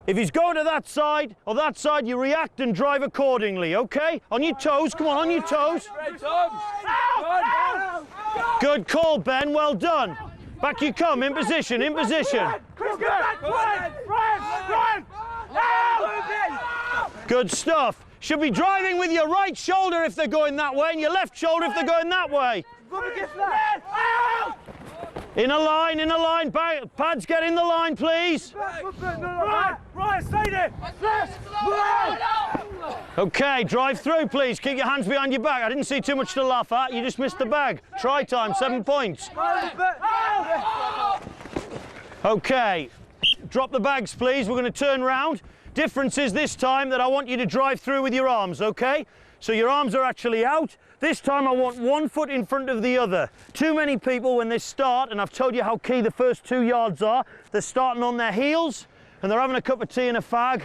If he's going to that side or that side, you react and drive accordingly, okay? On your toes, come on, on your toes. Good call, Ben, well done. Back you come, in position, in position. Good stuff. Should be driving with your right shoulder if they're going that way and your left shoulder if they're going that way. In a line, pads get in the line, please. Right, stay there. Okay, drive through, please. Keep your hands behind your back. I didn't see too much to laugh at. You just missed the bag. Try time, 7 points. Okay, drop the bags, please. We're going to turn round. Difference is this time that I want you to drive through with your arms, okay? So your arms are actually out. This time I want one foot in front of the other. Too many people when they start, and I've told you how key the first 2 yards are, they're starting on their heels and they're having a cup of tea and a fag,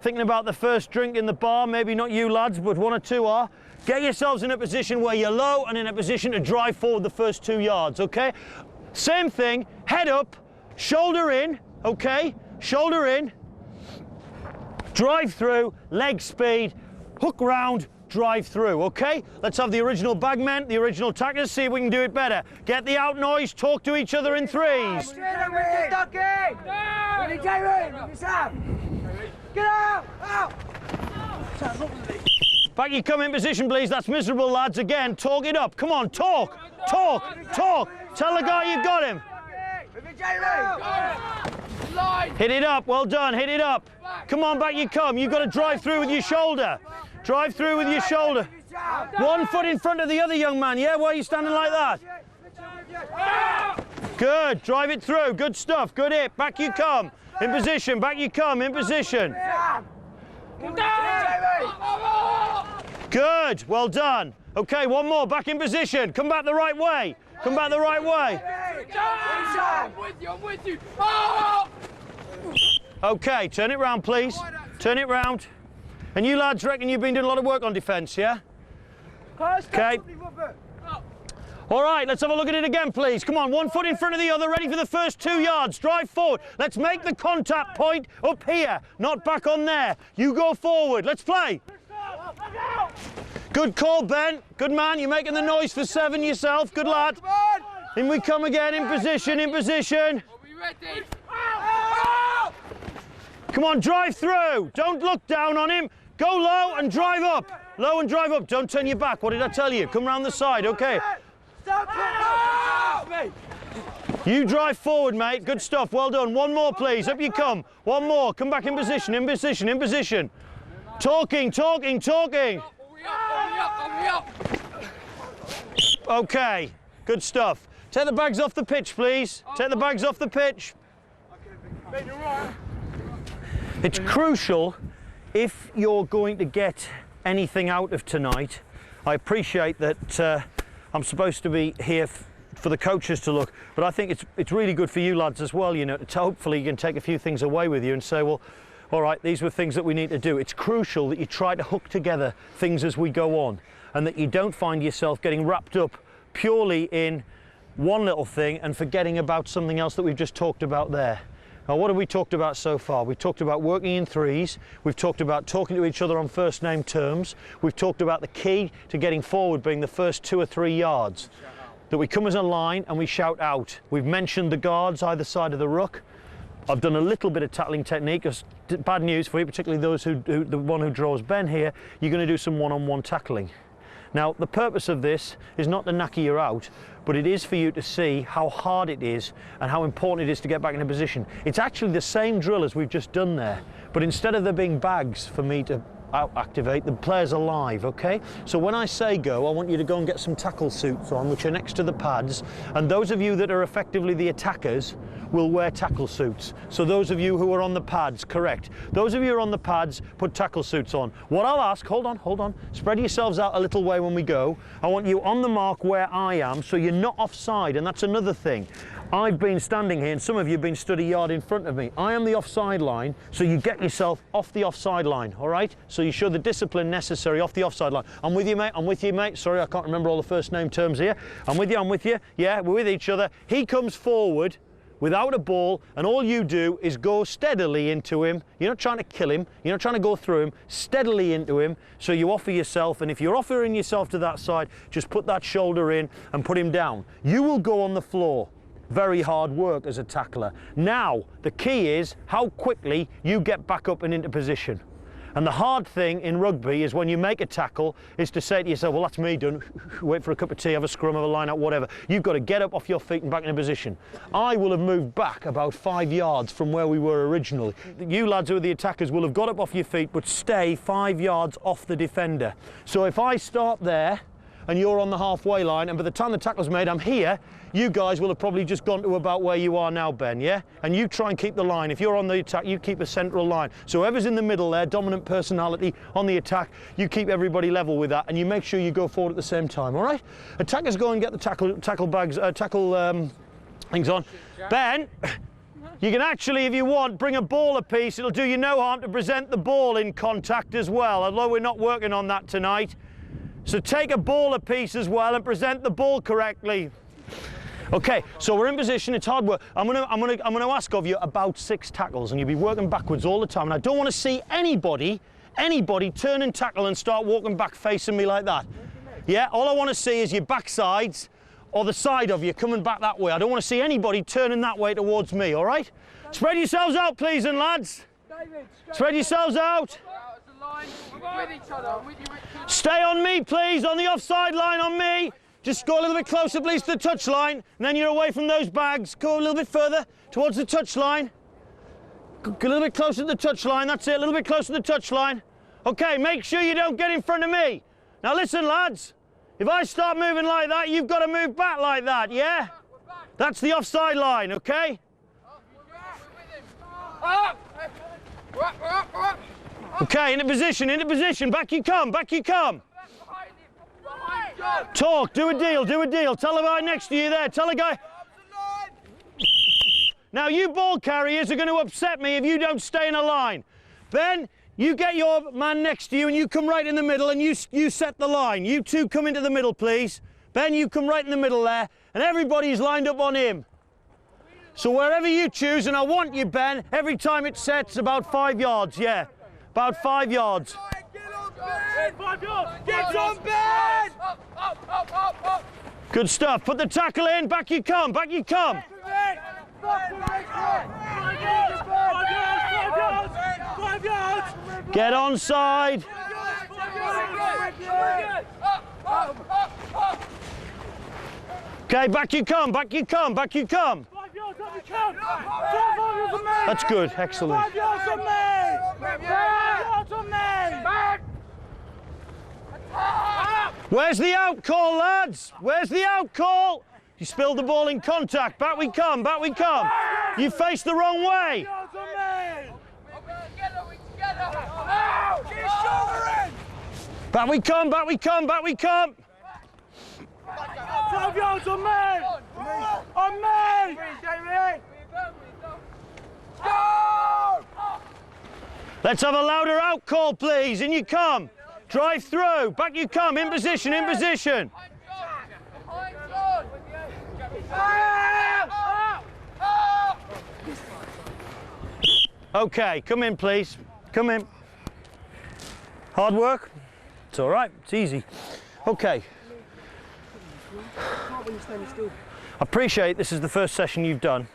thinking about the first drink in the bar. Maybe not you lads, but 1 or 2 are. Get yourselves in a position where you're low and in a position to drive forward the first 2 yards, okay? Same thing, head up, shoulder in, okay? Shoulder in, drive through, leg speed, hook round, drive through, okay? Let's have the original bagmen, the original tackers, see if we can do it better. Get the out noise, talk to each other in threes. Back you come in position, please. That's miserable, lads. Again, talk it up. Come on, talk, talk, talk. Tell the guy you've got him. Hit it up, well done, hit it up. Come on, back you come. You've got to drive through with your shoulder. Drive through with your shoulder. 1 foot in front of the other, young man, yeah? Why are you standing like that? Good, drive it through, good stuff, good hit. Back you come, in position, back you come, in position. Good, well done. Okay, one more, back in position. Come back the right way, come back the right way. I'm with you. Okay, turn it round, please. Turn it round. And you lads reckon you've been doing a lot of work on defence, yeah? Okay. All right, let's have a look at it again, please. Come on, 1 foot in front of the other, ready for the first 2 yards. Drive forward. Let's make the contact point up here, not back on there. You go forward. Let's play. Good call, Ben. Good man. You're making the noise for 7 yourself. Good lad. In we come again, in position, in position. Are we ready? Come on, drive through. Don't look down on him. Go low and drive up. Low and drive up. Don't turn your back. What did I tell you? Come round the side, okay? You drive forward, mate. Good stuff. Well done. One more, please. Up you come. One more. Come back in position, in position, in position. Talking, talking, talking. Okay. Good stuff. Take the bags off the pitch, please. Take the bags off the pitch. It's crucial if you're going to get anything out of tonight. I appreciate that I'm supposed to be here for the coaches to look, but I think it's really good for you lads as well, you know, to hopefully you can take a few things away with you and say, well, all right, these were things that we need to do. It's crucial that you try to hook together things as we go on and that you don't find yourself getting wrapped up purely in one little thing and forgetting about something else that we've just talked about there. Now, what have we talked about so far? We've talked about working in threes. We've talked about talking to each other on first name terms. We've talked about the key to getting forward being the first 2 or 3 yards. That we come as a line and we shout out. We've mentioned the guards either side of the ruck. I've done a little bit of tackling technique. Bad news for you, particularly those the one who draws Ben here, you're going to do some one-on-one tackling. Now, the purpose of this is not to knacker you out, but it is for you to see how hard it is and how important it is to get back in a position. It's actually the same drill as we've just done there, but instead of there being bags for me to activate, the players are live, okay? So when I say go, I want you to go and get some tackle suits on, which are next to the pads, and those of you that are effectively the attackers will wear tackle suits. So those of you who are on the pads, correct. Those of you who are on the pads, put tackle suits on. What I'll ask, hold on, spread yourselves out a little way when we go. I want you on the mark where I am, so you're not offside, and that's another thing. I've been standing here and some of you have been stood a yard in front of me. I am the offside line, so you get yourself off the offside line, all right? So you show the discipline necessary off the offside line. I'm with you, mate, I'm with you, mate. Sorry, I can't remember all the first name terms here. I'm with you, yeah, we're with each other. He comes forward, without a ball, and all you do is go steadily into him. You're not trying to kill him, you're not trying to go through him, steadily into him. So you offer yourself, and if you're offering yourself to that side, just put that shoulder in and put him down. You will go on the floor. Very hard work as a tackler. Now, the key is how quickly you get back up and into position. And the hard thing in rugby is when you make a tackle is to say to yourself, well, that's me done. Wait for a cup of tea, have a scrum, have a line out, whatever. You've got to get up off your feet and back in a position. I will have moved back about 5 yards from where we were originally. You lads who are the attackers will have got up off your feet, but stay 5 yards off the defender. So if I start there and you're on the halfway line, and by the time the tackle's made, I'm here, you guys will have probably just gone to about where you are now, Ben, yeah? And you try and keep the line. If you're on the attack, you keep a central line. So whoever's in the middle there, dominant personality on the attack, you keep everybody level with that, and you make sure you go forward at the same time, all right? Attackers go and get the tackle things on. Ben, you can actually, if you want, bring a ball apiece. It'll do you no harm to present the ball in contact as well, although we're not working on that tonight. So take a ball apiece as well and present the ball correctly. Okay, so we're in position, it's hard work. I'm gonna ask of you about 6 tackles, and you'll be working backwards all the time, and I don't want to see anybody turn and tackle and start walking back facing me like that. Yeah, all I want to see is your backsides or the side of you coming back that way. I don't want to see anybody turning that way towards me, all right? Spread yourselves out, please, and lads. Spread yourselves out. Stay on me, please, on the offside line on me. Just go a little bit closer, please, to the touch line, and then you're away from those bags. Go a little bit further towards the touch line. Go a little bit closer to the touch line, that's it, a little bit closer to the touch line. Okay, make sure you don't get in front of me. Now listen, lads, if I start moving like that, you've got to move back like that, yeah? That's the offside line, okay? Okay, into position, back you come, back you come. Talk, do a deal. Tell the guy next to you there, tell the guy. Now you ball carriers are going to upset me if you don't stay in a line. Ben, you get your man next to you and you come right in the middle and you set the line. You two come into the middle, please. Ben, you come right in the middle there, and everybody's lined up on him. So wherever you choose, and I want you, Ben, every time it sets about 5 yards, yeah. About 5 yards. Get on, Ben! Good stuff. Put the tackle in. Back you come. Back you come. Get onside. Okay, back you come. Back you come. Back you come. That's good. Excellent. Where's the out call, lads? Where's the out call? You spilled the ball in contact. Back we come, back we come. You faced the wrong way. Back we come, back we come, back we come. 5 yards on me! On me! Go! Let's have a louder out call, please. In you come. Drive through. Back you come. In position, in position. Okay, come in, please. Come in. Hard work? It's all right. It's easy. Okay. I appreciate this is the first session you've done,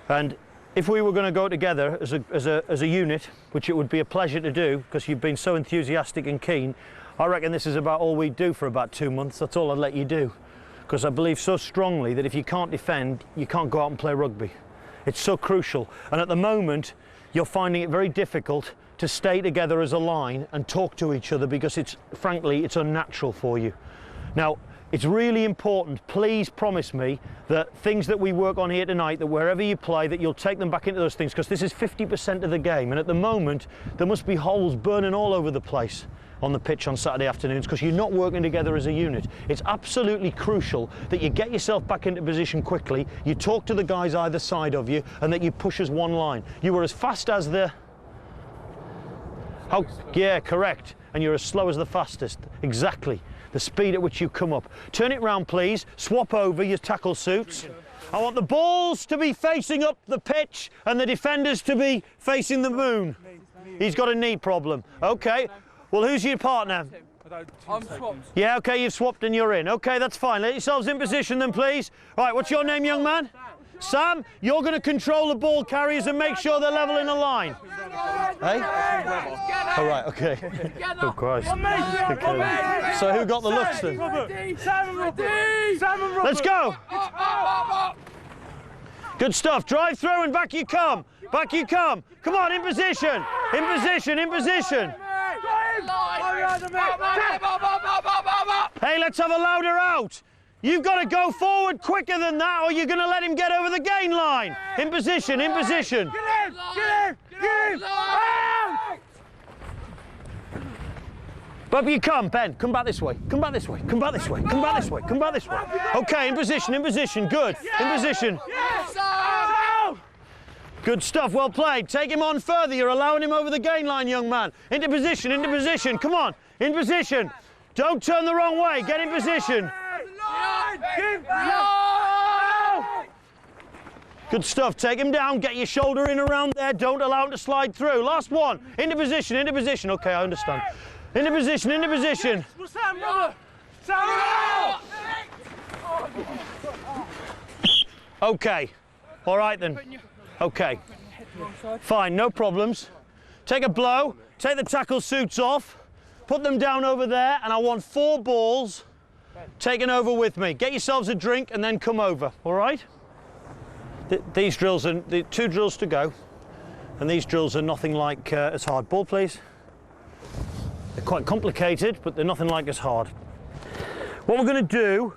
and if we were going to go together as a unit, which it would be a pleasure to do because you've been so enthusiastic and keen, I reckon this is about all we'd do for about 2 months. That's all I'd let you do, because I believe so strongly that if you can't defend, you can't go out and play rugby. It's so crucial, and at the moment you're finding it very difficult to stay together as a line and talk to each other because frankly it's unnatural for you. Now, it's really important, please promise me that things that we work on here tonight, that wherever you play, that you'll take them back into those things, because this is 50% of the game, and at the moment there must be holes burning all over the place on the pitch on Saturday afternoons because you're not working together as a unit. It's absolutely crucial that you get yourself back into position quickly, you talk to the guys either side of you, and that you push as one line. You were as fast as the... Oh, yeah, correct. And you're as slow as the fastest. Exactly. The speed at which you come up. Turn it round, please. Swap over your tackle suits. I want the balls to be facing up the pitch and the defenders to be facing the moon. He's got a knee problem. Okay. Well, who's your partner? I'm swapped. Yeah, okay, you've swapped and you're in. Okay, that's fine. Let yourselves in position then, please. Right, what's your name, young man? Sam, you're going to control the ball carriers and make sure they're level in a line. Hey? All right, okay. Oh, Christ. Okay. So who got the looks then? Let's go. Good stuff. Drive through and back you come. Back you come. Come on, in position. In position, in position. Hey, let's have a louder out. You've got to go forward quicker than that or you're going to let him get over the gain line. In position, in position. Get in! Get in! Get in! Out! But you come, Ben. Come back this way. Come back this way. Come back this way. Come back this way. Come back this way. Okay, in position, in position. Good. In position. Good stuff. Well played. Take him on further. You're allowing him over the gain line, young man. Into position, into position. Come on. In position. Don't turn the wrong way. Get in position. Good stuff. Take him down. Get your shoulder in around there. Don't allow him to slide through. Last one. Into position, into position. Okay, I understand. Into position, into position. Okay. All right then. Okay. Fine, no problems. Take a blow. Take the tackle suits off. Put them down over there, and I want 4 balls taken over with me. Get yourselves a drink and then come over, all right? These drills are the 2 drills to go, and these drills are nothing like as hard. Ball, please. They're quite complicated, but they're nothing like as hard. What we're going to do,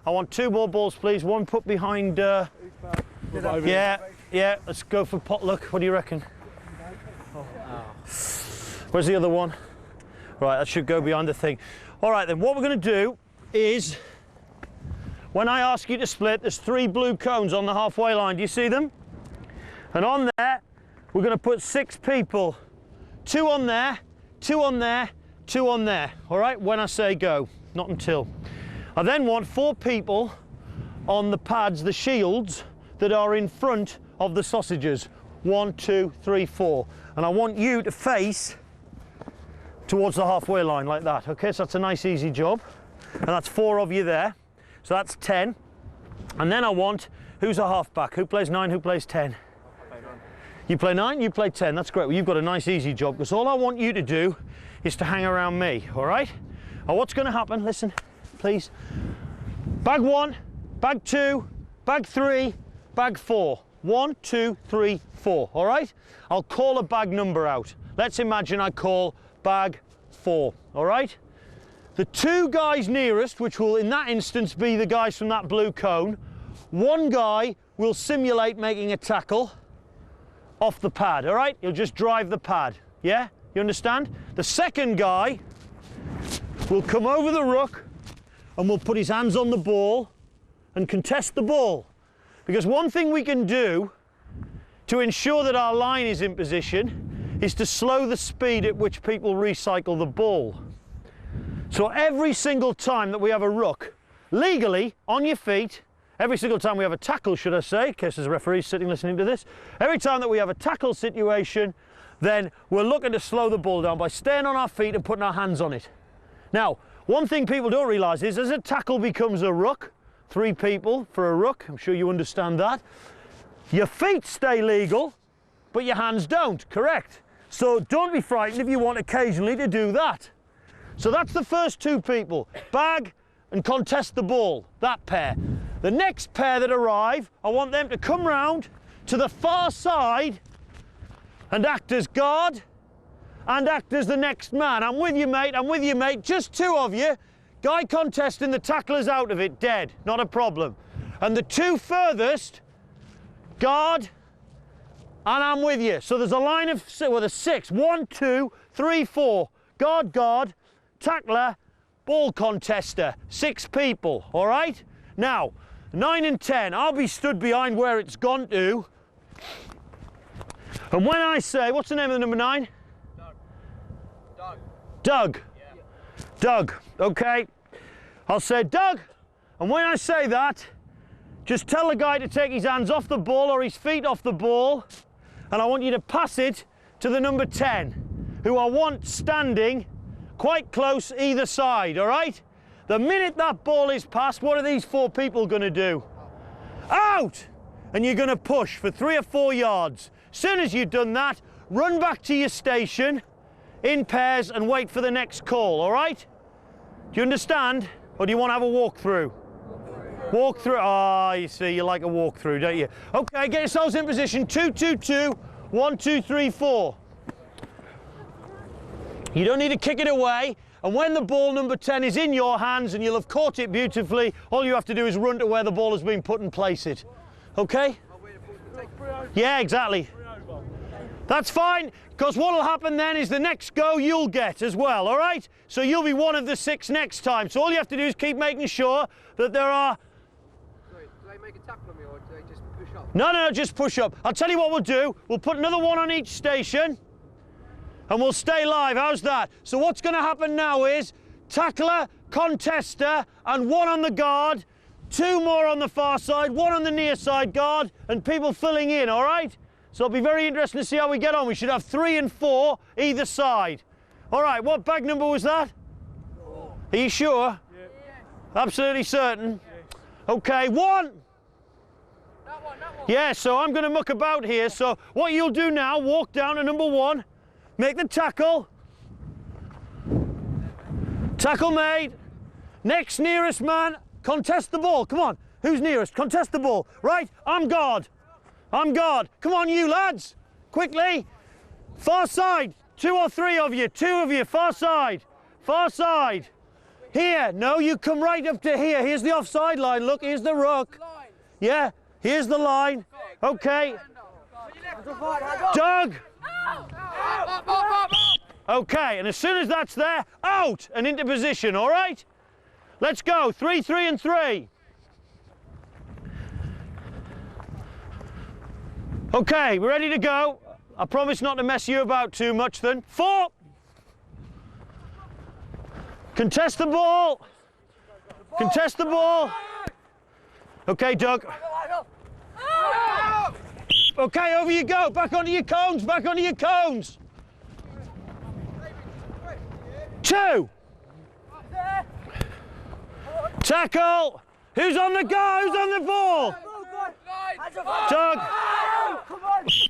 I want 2 more balls, please. One put behind. Yeah, let's go for potluck. What do you reckon? Where's the other one? Right, that should go behind the thing. All right, then, what we're going to do is, when I ask you to split, there's 3 blue cones on the halfway line. Do you see them? And on there, we're going to put 6 people. 2 on there, 2 on there, 2 on there. All right, when I say go, not until. I then want 4 people on the pads, the shields, that are in front of the sausages. 1, 2, 3, 4. And I want you to face towards the halfway line like that. Okay, so that's a nice easy job. And that's 4 of you there. So that's 10. And then I want, who's a halfback? Who plays 9, who plays 10? You play 9, you play 10. That's great. Well, you've got a nice easy job because all I want you to do is to hang around me, all right? Now what's going to happen, listen, please. Bag 1, bag 2, bag 3, bag 4. 1, 2, 3, 4, all right? I'll call a bag number out. Let's imagine I call bag 4, all right? The 2 guys nearest, which will in that instance be the guys from that blue cone, one guy will simulate making a tackle off the pad, all right? He'll just drive the pad, yeah? You understand? The second guy will come over the ruck and will put his hands on the ball and contest the ball. Because one thing we can do to ensure that our line is in position is to slow the speed at which people recycle the ball. So every single time that we have a ruck, legally, on your feet, every single time we have a tackle, should I say, in case there's a referee sitting listening to this, every time that we have a tackle situation, then we're looking to slow the ball down by staying on our feet and putting our hands on it. Now, one thing people don't realise is as a tackle becomes a ruck, 3 people for a ruck, I'm sure you understand that, your feet stay legal, but your hands don't, correct? So don't be frightened if you want occasionally to do that. So that's the first 2 people, bag and contest the ball, that pair. The next pair that arrive, I want them to come round to the far side and act as guard and act as the next man. I'm with you, mate, just 2 of you. Guy contesting, the tackler's out of it, dead, not a problem. And the 2 furthest, guard, and I'm with you. So there's a line of, well, there's 6. 1, 2, 3, 4. Guard, guard, tackler, ball contester. 6 people, all right? Now, 9 and 10, I'll be stood behind where it's gone to. And when I say, what's the name of the number 9? Doug. Doug. Yeah. Doug, okay. I'll say Doug, and when I say that, just tell the guy to take his hands off the ball or his feet off the ball, and I want you to pass it to the number 10, who I want standing quite close either side, all right? The minute that ball is passed, what are these 4 people going to do? Out! And you're going to push for 3 or 4 yards. As soon as you've done that, run back to your station in pairs and wait for the next call, all right? Do you understand? Or do you want to have a walkthrough? Walkthrough. Ah, you see, you like a walkthrough, don't you? Okay, get yourselves in position. 2, 2, 2, 1, 2, 3, 4. You don't need to kick it away. And when the ball number 10 is in your hands and you'll have caught it beautifully, all you have to do is run to where the ball has been put and place it. Okay? Yeah, exactly. That's fine, because what will happen then is the next go you'll get as well, all right? So you'll be one of the 6 next time. So all you have to do is keep making sure that there are... Sorry, do they make a tackle on me or do they just push up? No, just push up. I'll tell you what we'll do. We'll put another one on each station and we'll stay live. How's that? So what's going to happen now is tackler, contester, and 1 on the guard, 2 more on the far side, 1 on the near side guard, and people filling in, all right? So it'll be very interesting to see how we get on. We should have 3 and 4 either side. All right, what bag number was that? 4. Are you sure? Yeah. Absolutely certain? Yeah. Okay, 1. That one. Yeah, so I'm going to muck about here. So what you'll do now, walk down to number 1, make the tackle. Tackle made. Next nearest man, contest the ball. Come on, who's nearest? Contest the ball. Right, I'm guard. I'm guard. Come on, you lads. Quickly. Far side. 2 or 3 of you. 2 of you. Far side. Far side. Here. No, you come right up to here. Here's the offside line. Look, here's the ruck. Yeah, here's the line. Okay. Doug. Okay, and as soon as that's there, out and into position, all right? Let's go. 3, 3, and 3. Okay, we're ready to go. I promise not to mess you about too much then. 4. Contest the ball. Contest the ball. Okay, Doug. Okay, over you go. Back onto your cones. Back onto your cones. 2. Tackle. Who's on the go? Who's on the ball? Doug.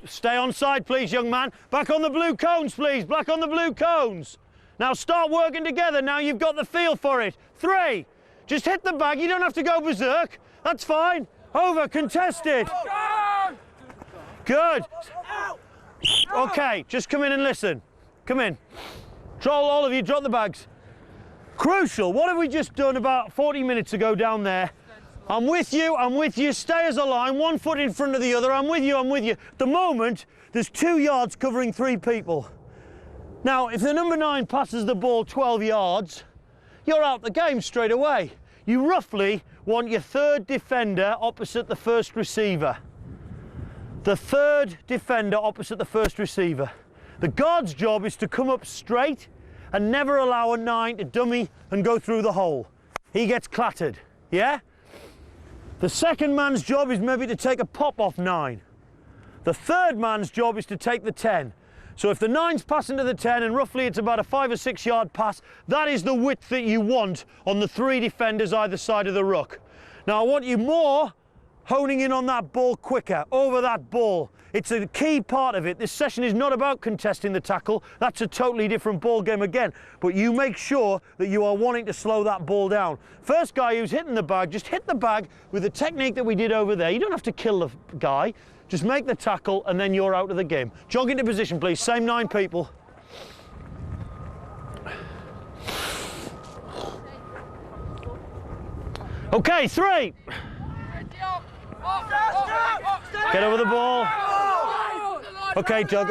Stay on side, please, young man. Back on the blue cones, please. Back on the blue cones. Now start working together. Now you've got the feel for it. 3. Just hit the bag. You don't have to go berserk. That's fine. Over. Contested. Good. Okay, just come in and listen. Come in. All of you, drop the bags. Crucial. What have we just done about 40 minutes ago down there? I'm with you, stay as a line, 1 foot in front of the other, I'm with you. At the moment, there's 2 yards covering 3 people. Now, if the number 9 passes the ball 12 yards, you're out the game straight away. You roughly want your 3rd defender opposite the 1st receiver. The 3rd defender opposite the 1st receiver. The guard's job is to come up straight and never allow a 9 to dummy and go through the hole. He gets clattered, yeah? The 2nd man's job is maybe to take a pop off 9. The 3rd man's job is to take the 10. So if the 9's passing to the 10 and roughly it's about a 5 or 6 yard pass, that is the width that you want on the 3 defenders either side of the ruck. Now I want you more honing in on that ball quicker, over that ball. It's a key part of it. This session is not about contesting the tackle. That's a totally different ball game again. But you make sure that you are wanting to slow that ball down. First guy who's hitting the bag, just hit the bag with the technique that we did over there. You don't have to kill the guy. Just make the tackle and then you're out of the game. Jog into position, please. Same 9 people. Okay, 3. Get over the ball. Okay, Doug.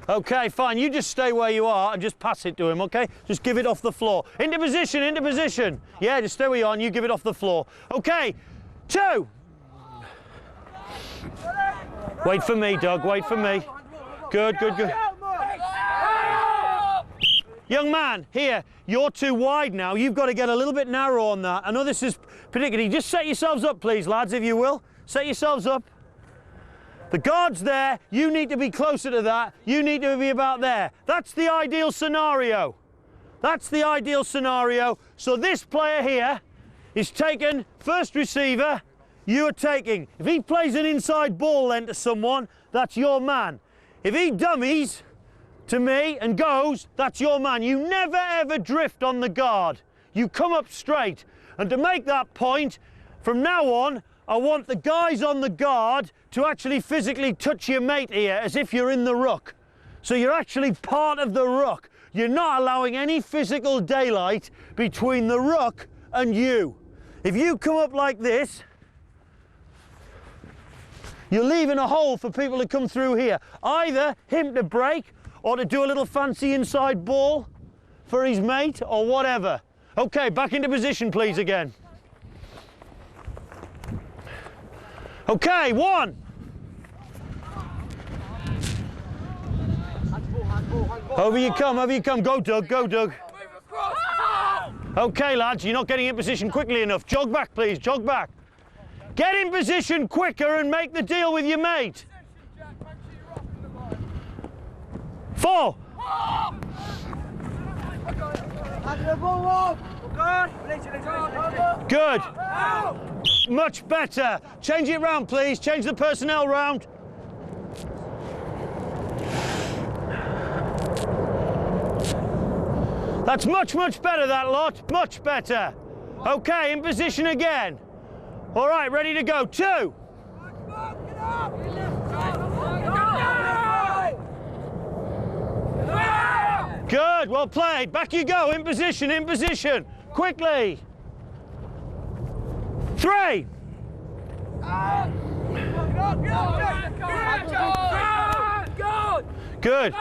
Okay, fine. You just stay where you are and just pass it to him, okay? Just give it off the floor. Into position. Yeah, just stay where you are and you give it off the floor. Okay, 2. Wait for me, Doug. Wait for me. Good. Young man, here, you're too wide now. You've got to get a little bit narrow on that. I know this is particularly. Just set yourselves up, please, lads, if you will. Set yourselves up. The guard's there. You need to be closer to that. You need to be about there. That's the ideal scenario. That's the ideal scenario. So this player here is taken, first receiver, you are taking. If he plays an inside ball then to someone, that's your man. If he dummies to me and goes, that's your man. You never ever drift on the guard. You come up straight. And to make that point, from now on, I want the guys on the guard to actually physically touch your mate here as if you're in the ruck. So you're actually part of the ruck. You're not allowing any physical daylight between the ruck and you. If you come up like this, you're leaving a hole for people to come through here. Either him to break or to do a little fancy inside ball for his mate or whatever. Okay, back into position please again. Okay, one. Over you come, over you come. Go, Doug, go, Doug. Okay, lads, you're not getting in position quickly enough. Jog back, please, jog back. Get in position quicker and make the deal with your mate. 4. Good. Much better. Change it round, please. Change the personnel round. That's much better, that lot. Much better. Okay, in position again. All right, ready to go. 2. Good, well played. Back you go, in position, quickly. 3. Good.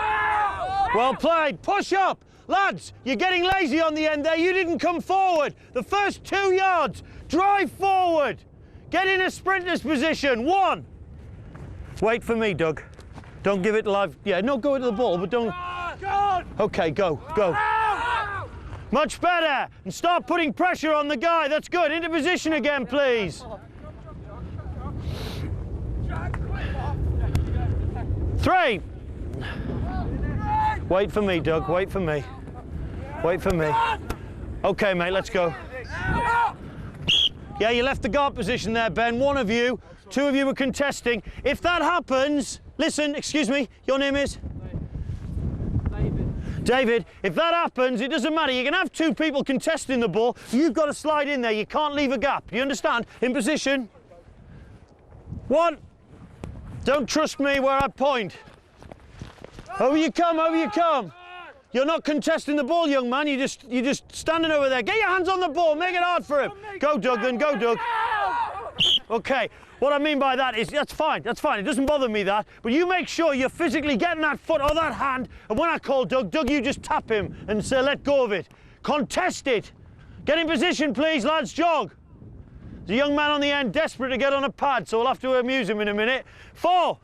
Well played. Push up. Lads, you're getting lazy on the end there. You didn't come forward. The first 2 yards, drive forward. Get in a sprinter's position. 1. Wait for me, Doug. Don't give it live. Yeah, no, go into the ball, but don't. Okay, go. Much better. And start putting pressure on the guy. That's good. Into position again, please. 3. Wait for me, Doug. Wait for me. Okay, mate, let's go. Yeah, you left the guard position there, Ben. 1 of you, 2 of you were contesting. If that happens, listen, excuse me, your name is? David, if that happens, it doesn't matter. You can have 2 people contesting the ball. You've got to slide in there. You can't leave a gap. You understand? In position. 1. Don't trust me where I point. Over you come. You're not contesting the ball, young man. You're just standing over there. Get your hands on the ball. Make it hard for him. Go, Doug, then. Go, Doug. Okay. What I mean by that is, that's fine. It doesn't bother me that. But you make sure you're physically getting that foot or that hand. And when I call Doug, you just tap him and say, let go of it. Contest it. Get in position, please, lads. Jog. There's a young man on the end desperate to get on a pad, so we'll have to amuse him in a minute. 4.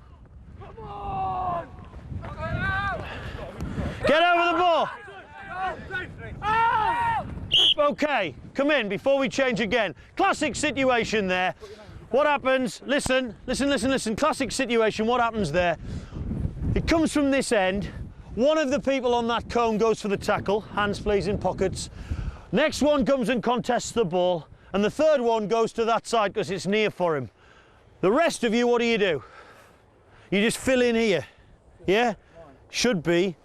Come on! Get over the ball. Okay, come in before we change again. Classic situation there. What happens? Listen. Classic situation. What happens there? It comes from this end. One of the people on that cone goes for the tackle. Hands please in pockets. Next one comes and contests the ball. And the third one goes to that side because it's near for him. The rest of you, what do? You just fill in here. Yeah? Should be.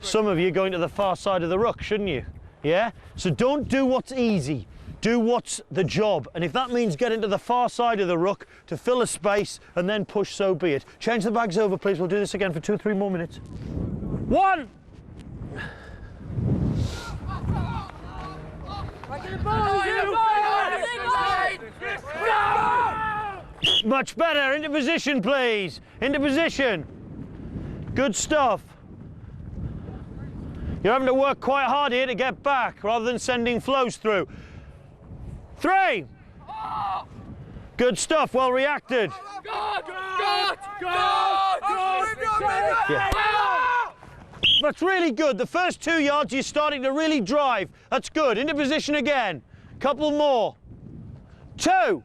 Some of you going to the far side of the ruck, shouldn't you? Yeah? So don't do what's easy. Do what's the job. And if that means get into the far side of the ruck to fill a space and then push, so be it. Change the bags over, please. We'll do this again for 2 or 3 more minutes. 1. Much better. Into position, please. Into position. Good stuff. You're having to work quite hard here to get back rather than sending flows through. 3. Good stuff. Well reacted. That's really good. The first 2 yards, you're starting to really drive. That's good. Into position again. Couple more. 2.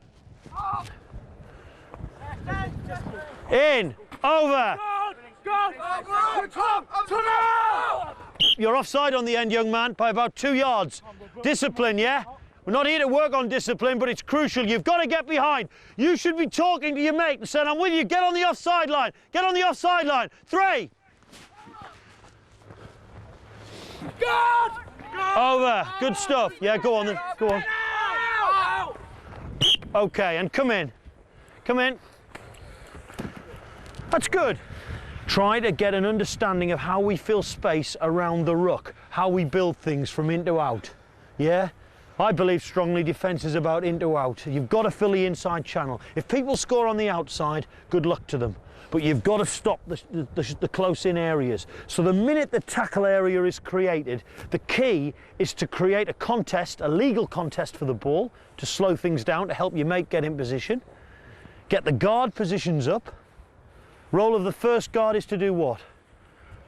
In. Over. You're offside on the end, young man, by about 2 yards. Discipline, yeah? We're not here to work on discipline, but it's crucial. You've got to get behind. You should be talking to your mate and saying, I'm with you, get on the offside line. Get on the offside line. 3. Over. Good stuff. Yeah, go on then. Go on. Okay, and come in. Come in. That's good. Try to get an understanding of how we fill space around the ruck, how we build things from in to out. Yeah? I believe strongly defence is about in to out. You've got to fill the inside channel. If people score on the outside, good luck to them. But you've got to stop the close-in areas. So the minute the tackle area is created, the key is to create a contest, a legal contest for the ball, to slow things down, to help your mate get in position. Get the guard positions up. Role of the first guard is to do what?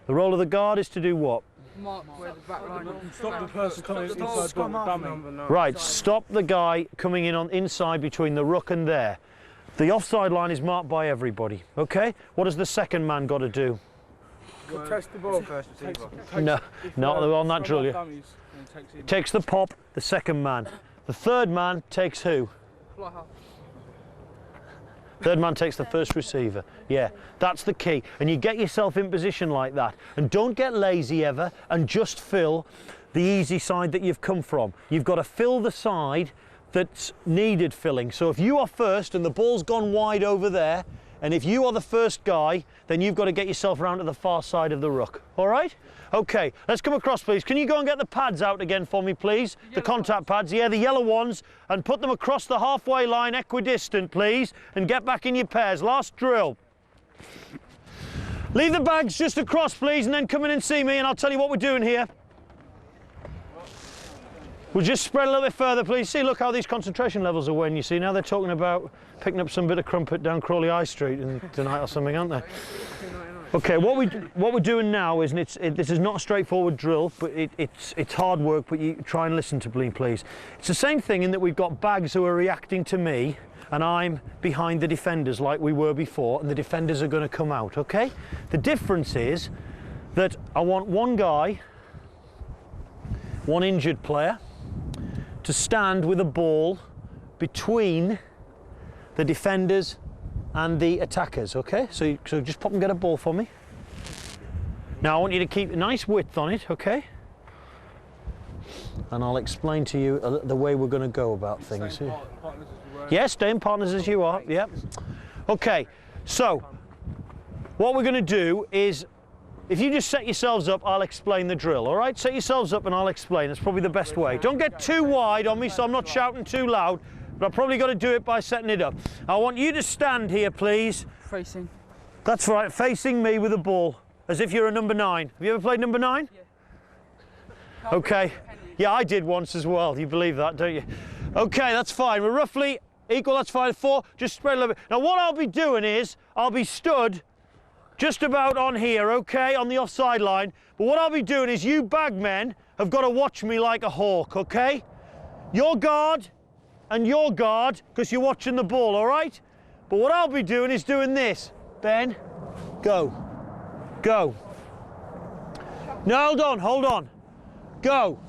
The role of the guard is to do what? Mark where the back line is. Stop the person coming inside ball, dummy. Right, stop the guy coming in on inside between the ruck and there. The offside line is marked by everybody, okay? What has the second man got to do? Contest the ball. First receiver. No, not on that drill. Takes the pop, the second man. The third man takes who? Fly half. Third man takes the first receiver. Yeah, that's the key. And you get yourself in position like that. And don't get lazy ever and just fill the easy side that you've come from. You've got to fill the side that's needed filling. So if you are first and the ball's gone wide over there, and if you are the first guy, then you've got to get yourself around to the far side of the ruck. All right? Okay, let's come across, please. Can you go and get the pads out again for me, please? The contact pads, yeah, the yellow ones, and put them across the halfway line, equidistant, please, and get back in your pairs. Last drill. Leave the bags just across, please, and then come in and see me, and I'll tell you what we're doing here. We'll just spread a little bit further, please. See, look how these concentration levels are when you see. Now they're talking about picking up some bit of crumpet down Crawley High Street tonight or something, aren't they? Okay, what we're doing now is, this is not a straightforward drill, but it's hard work, but you try and listen to me, please. It's the same thing in that we've got bags who are reacting to me, and I'm behind the defenders like we were before, and the defenders are going to come out, okay? The difference is that I want one guy, one injured player, to stand with a ball between the defenders and the attackers, okay? So just pop and get a ball for me. Now I want you to keep a nice width on it, okay? And I'll explain to you the way we're going to go about things. Yeah, stay in partners as you are, yeah. Okay, so what we're going to do is, if you just set yourselves up, I'll explain the drill, all right? Set yourselves up and I'll explain. It's probably the best way. Don't get too wide on me so I'm not shouting too loud, but I've probably got to do it by setting it up. I want you to stand here, please. Facing. That's right, facing me with a ball, as if you're a number 9. Have you ever played number 9? Yeah. Okay. Yeah, I did once as well. You believe that, don't you? Okay, that's fine. We're roughly equal, that's fine. 4, just spread a little bit. Now what I'll be doing is, I'll be stood just about on here, okay, on the offside line. But what I'll be doing is, you bagmen have got to watch me like a hawk, okay? Your guard and your guard, because you're watching the ball, all right? But what I'll be doing is doing this. Ben, go. Go. No, hold on. Go.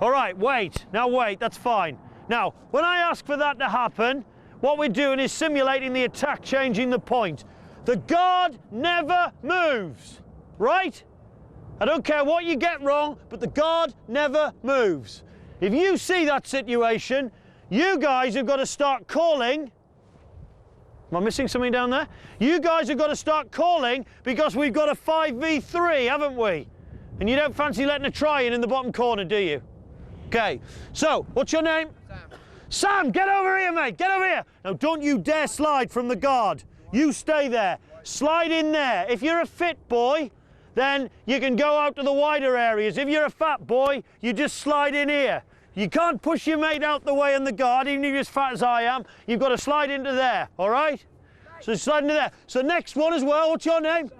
All right, wait. Now wait, that's fine. Now, when I ask for that to happen, what we're doing is simulating the attack, changing the point. The guard never moves, right? I don't care what you get wrong, but the guard never moves. If you see that situation, you guys have got to start calling. Am I missing something down there? You guys have got to start calling, because we've got a 5v3, haven't we? And you don't fancy letting a try in the bottom corner, do you? Okay, so what's your name? Sam. Sam, get over here, mate, get over here. Now don't you dare slide from the guard. You stay there, slide in there. If you're a fit boy, then you can go out to the wider areas. If you're a fat boy, you just slide in here. You can't push your mate out the way in the guard, even if you're as fat as I am. You've got to slide into there, all right? So slide into there. So next one as well, what's your name?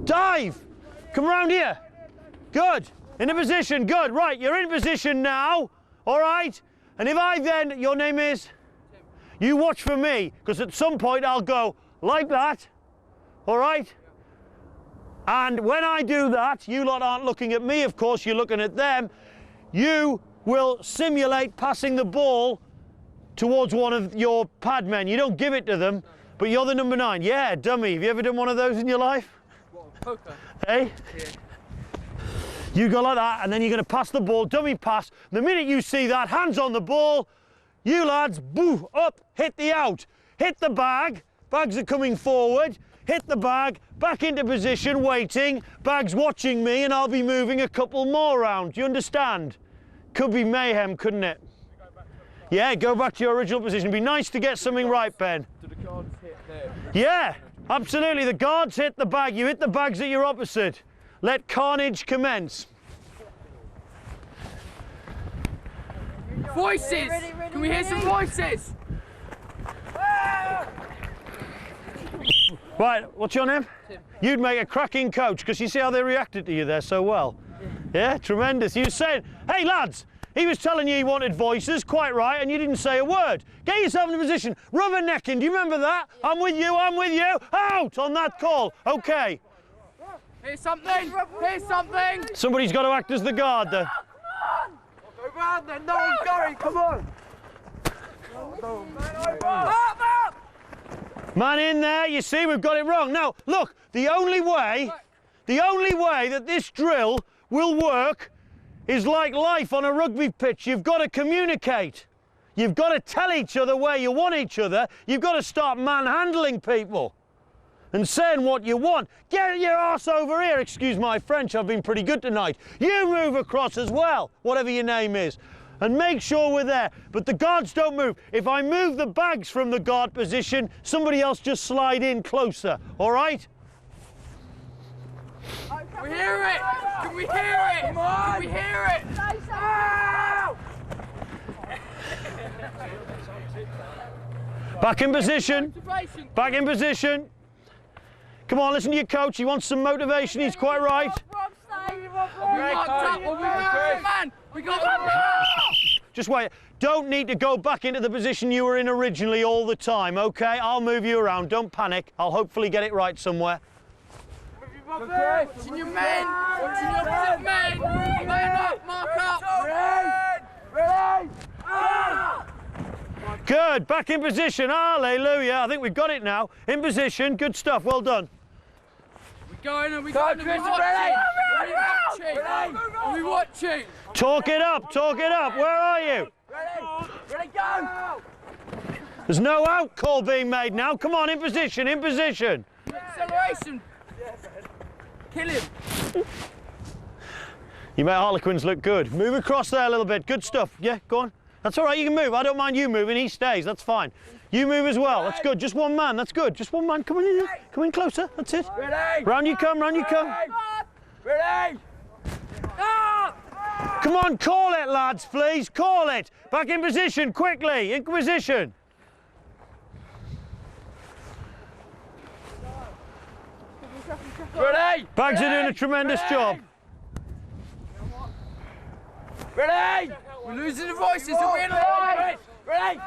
Dive. Come round here. Good. In a position. Good. Right, you're in position now. All right. And if I then, your name is? You watch for me, because at some point I'll go like that. All right? And when I do that, you lot aren't looking at me, of course, you're looking at them. You will simulate passing the ball towards one of your pad men. You don't give it to them, but you're the number 9. Yeah, dummy. Have you ever done one of those in your life? What, poker? Hey? Yeah. You go like that, and then you're going to pass the ball, dummy pass. The minute you see that, hands on the ball, you lads, boo, up, hit the out. Hit the bag, bags are coming forward, hit the bag, back into position, waiting, bags watching me, and I'll be moving a couple more round. Do you understand? Could be mayhem, couldn't it? Yeah, go back to your original position. It'd be nice to get something right, Ben. Do the guards hit there? Yeah, absolutely. The guards hit the bag. You hit the bags at your opposite. Let carnage commence. Voices! Can we hear some voices? Right, what's your name? Tim. You'd make a cracking coach, because you see how they reacted to you there so well. Yeah, tremendous. You were saying, hey lads, he was telling you he wanted voices, quite right, and you didn't say a word. Get yourself in a position. Rubbernecking, do you remember that? I'm with you, I'm with you. Out on that call. Okay. Here's something! Here's something! Somebody's got to act as the guard there. Go round then, no one's going, come on! Man in there, you see, we've got it wrong. Now, look, the only way that this drill will work is like life on a rugby pitch. You've got to communicate. You've got to tell each other where you want each other. You've got to start manhandling people and saying what you want. Get your arse over here. Excuse my French, I've been pretty good tonight. You move across as well, whatever your name is, and make sure we're there. But the guards don't move. If I move the bags from the guard position, somebody else just slide in closer, all right? Can we hear it? Can we hear it? Come on! Can we hear it? Back in position. Back in position. Come on, listen to your coach. He wants some motivation. He's quite right. We got that. Just wait. Don't need to go back into the position you were in originally all the time, okay? I'll move you around. Don't panic. I'll hopefully get it right somewhere. Watching your men! Watching your opposite men! Line up, mark up! Ready? Good. Back in position. Hallelujah. I think we've got it now. In position. Good stuff. Well done. We're going and we're going and we're watching! Are we watching? Talk it up. Talk it up. Where are you? Ready, go! There's no out call being made now. Come on, in position. In position. Acceleration! Kill him! You make Harlequins look good. Move across there a little bit. Good stuff. Yeah, go on. That's all right, you can move. I don't mind you moving. He stays. That's fine. You move as well. That's good. Just one man. That's good. Just one man. Come on in. Come in closer. That's it. Ready? Round you come. Round you come. Ready? Come on, call it, lads, please. Call it. Back in position, quickly. In position. Ready? Bags are doing a tremendous job. Ready? We're losing the voices. Are we in line? Ready?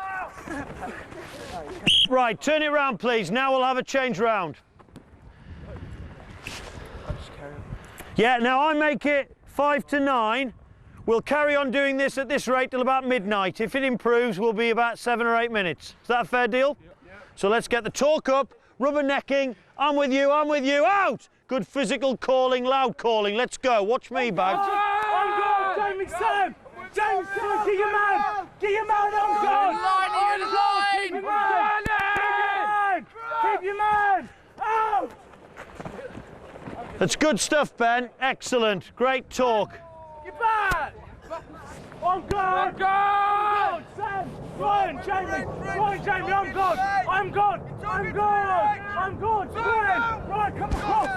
Right, turn it round, please. Now we'll have a change round. Yeah, now I make it 5 to 9. We'll carry on doing this at this rate till about midnight. If it improves, we'll be about 7 or 8 minutes. Is that a fair deal? Yep. So let's get the talk up, rubbernecking. I'm with you, out! Good physical calling, loud calling. Let's go. Watch me, Bags. On guard, Jamie Sam! James, get your man! Get your man on guard! Line! Keep your man! Out! That's good stuff, Ben. Excellent. Great talk. Get back! On guard! Go! Sam! Ryan, Jamie! Ryan, Jamie, I'm gone! I'm gone! I'm gone! I'm gone! Ryan, come across!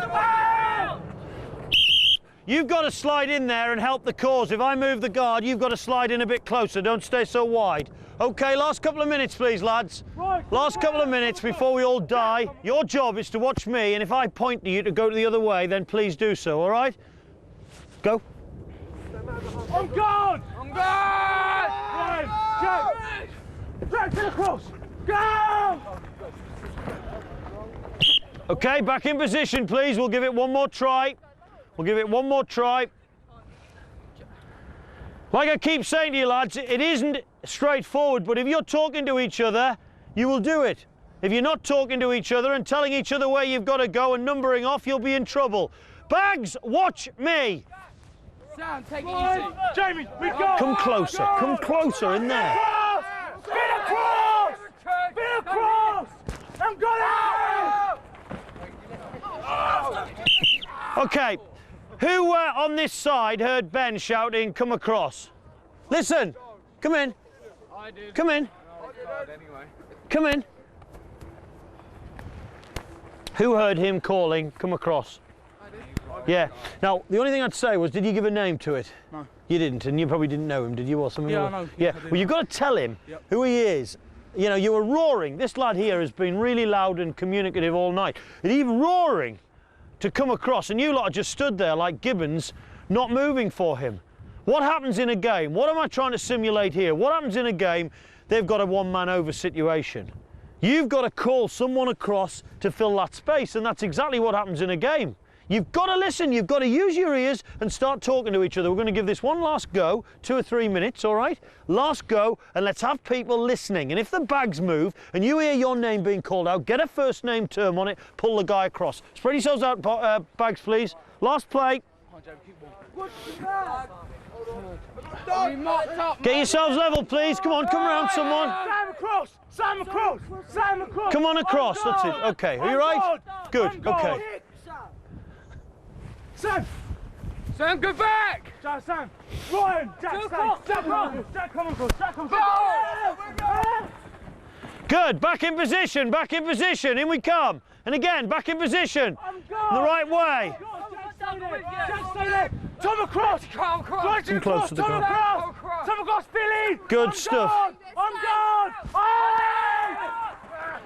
You've got to slide in there and help the cause. If I move the guard, you've got to slide in a bit closer. Don't stay so wide. Okay, last couple of minutes, please, lads. Last couple of minutes before we all die. Your job is to watch me, and if I point to you to go the other way, then please do so, all right? Go. On guard! On guard! Right, Jack, to the cross! Go! Okay, back in position, please. We'll give it one more try. We'll give it one more try. Like I keep saying to you, lads, it isn't straightforward, but if you're talking to each other, you will do it. If you're not talking to each other and telling each other where you've got to go and numbering off, you'll be in trouble. Bags, watch me. Sam, take it easy. Jamie, we go! Come closer in there. Spin across! Spin across! I'm going! Okay, who on this side heard Ben shouting, come across? Listen, come in. I did. Come in. Come in. Who heard him calling, come across? Yeah. Now, the only thing I'd say was, did you give a name to it? No. You didn't, and you probably didn't know him, did you? Or something? Yeah, I know. Yeah. I Well, you've got to tell him who he is. You know, you were roaring. This lad here has been really loud and communicative all night. And he's roaring to come across, and you lot just stood there like gibbons, not moving for him. What happens in a game? What am I trying to simulate here? What happens in a game? They've got a one-man over situation. You've got to call someone across to fill that space, and that's exactly what happens in a game. You've got to listen, you've got to use your ears and start talking to each other. We're going to give this one last go, 2 or 3 minutes, all right? Last go, and let's have people listening. And if the bags move and you hear your name being called out, get a first name term on it, pull the guy across. Spread yourselves out, bags, please. Last play. Get yourselves level, please. Come on, come round, someone. Sam across! Sam across! Sam across! Come on across, that's it. Okay, are you right? Good, okay. Sam! Sam, go back! Sam! Ryan! Jack, Jack, come across! Jack, come across! Good, back in position, in we come. And again, back in position. The right way. Jack, stay there! Tom across! Right across! to the Tom goal. across! Tom across, Billy! Good stuff. On guard!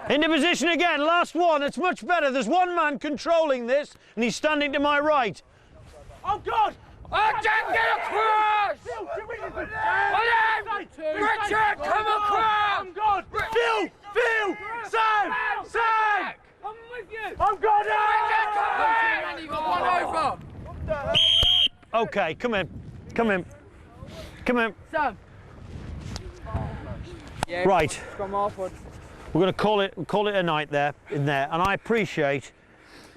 Into position again, last one, it's much better. There's one man controlling this, and he's standing to my right. Oh God! Oh, Jack, get across! Richard, come across! On guard! Phil! Sam! I'm with you! On guard! Man, you got one over! Okay, come in. Sam! Yeah, Right. From Arford. We're going to call it a night in there, and I appreciate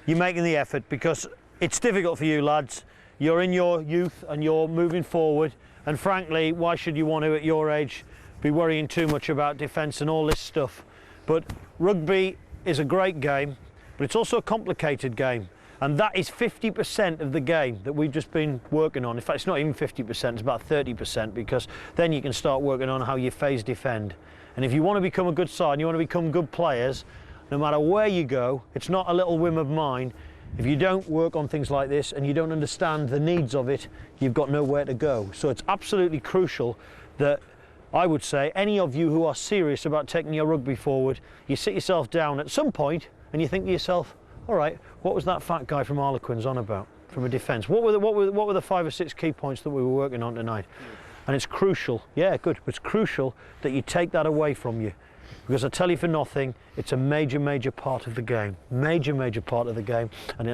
you making the effort because it's difficult for you lads. You're in your youth and you're moving forward, and frankly, why should you want to at your age be worrying too much about defence and all this stuff? But rugby is a great game, but it's also a complicated game, and that is 50% of the game that we've just been working on. In fact, it's not even 50%, it's about 30%, because then you can start working on how you phase defend. And if you want to become a good side, and you want to become good players, no matter where you go, it's not a little whim of mine. If you don't work on things like this and you don't understand the needs of it, you've got nowhere to go. So it's absolutely crucial that, I would say, any of you who are serious about taking your rugby forward, you sit yourself down at some point and you think to yourself, all right, what was that fat guy from Harlequins on about from a defence? What were the 5 or 6 key points that we were working on tonight? And it's crucial, yeah, good, but it's crucial that you take that away from you. Because I tell you for nothing, it's a major part of the game. Major part of the game. And